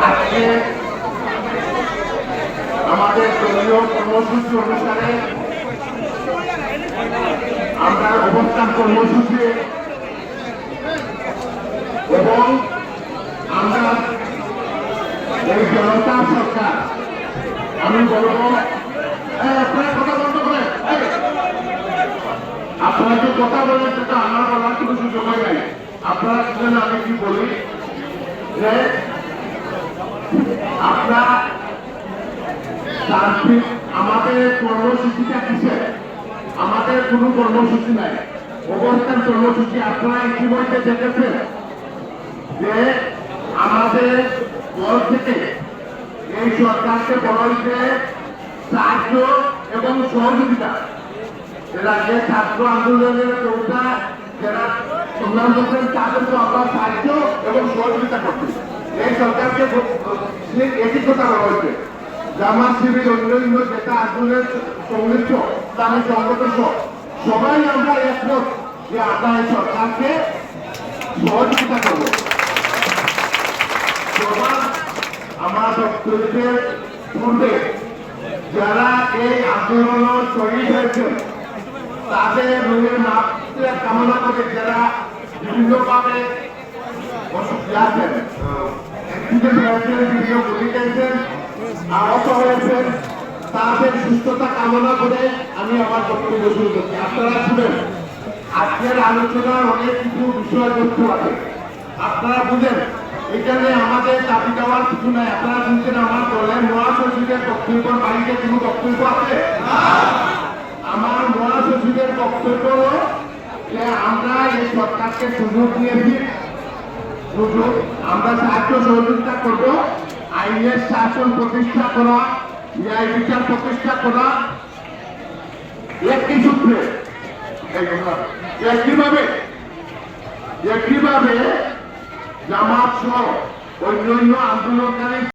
আজকে আমাদের দলীয় কর্মসূচি অনুসারে আমরা অবস্থান কর্মসূচি এবং আমরা এই জনতা সরকার আমি বলব আপনার কথা বন্ধ করে আপনারা যে কথা বলেন সেটা আমার বলার কোনো সুযোগ হয় নাই। আপনারা শুনেন আমি কি বলি যে আপনার আমাদের কর্মসূচিটা কিসের? আমাদের কোনো কর্মসূচি নাই, অবস্থান কর্মসূচি। আপনারা ইতিমধ্যে দেখেছেন যে আমাদের দল থেকে এই সরকারকে বড়ইতে সাহায্য এবং সহযোগিতা, এরা যে ছাত্র আন্দোলনের কবিতা যারা সংগ্রাম করছেন তাদেরকে আমরা সাহায্য এবং সহযোগিতা করছি। এই সরকারকে একই কথা বলা হয়েছে, জামাত শিবির অন্যান্য যেটা আন্দোলনের সংশ্লিষ্ট তাদের সংগঠন সবাই আমরা একমত যে আমরা এই সরকারকে সহযোগিতা করব। আমার বক্তব্যের পূর্বে যারা এই আন্দোলন শহীদ হয়েছেন তাদের রোগের মাত্রা কামনা করে যারা বিভিন্নভাবে আছেন, বিভিন্ন গুলি খেয়েছেন, আহত হয়েছেন, তাদের সুস্থতা কামনা করে আমি আমার বক্তব্য শুরু করছি। আপনারা শুনেন, আজকের আলোচনার অনেক কিছু বিষয়বস্তু আছে, আপনারা বুঝেন এখানে আমাদের দাবি দেওয়ার কিছু নাই। আপনারা শুনছেন আমার দলের মহাসচিবের বক্তব্যের বাড়িতে কোনো বক্তব্য আছে? আমার মহাসচিবের বক্তব্য যে আমরা এই সরকারকে সুযোগ দিয়েছি, সুযোগ আমরা সাহায্য সহযোগিতা করব, আইনের শাসন প্রতিষ্ঠা করা, ন্যায় বিচার প্রতিষ্ঠা করা, একই সূত্রে একইভাবে জামাত সহ অন্যান্য আন্দোলনকারী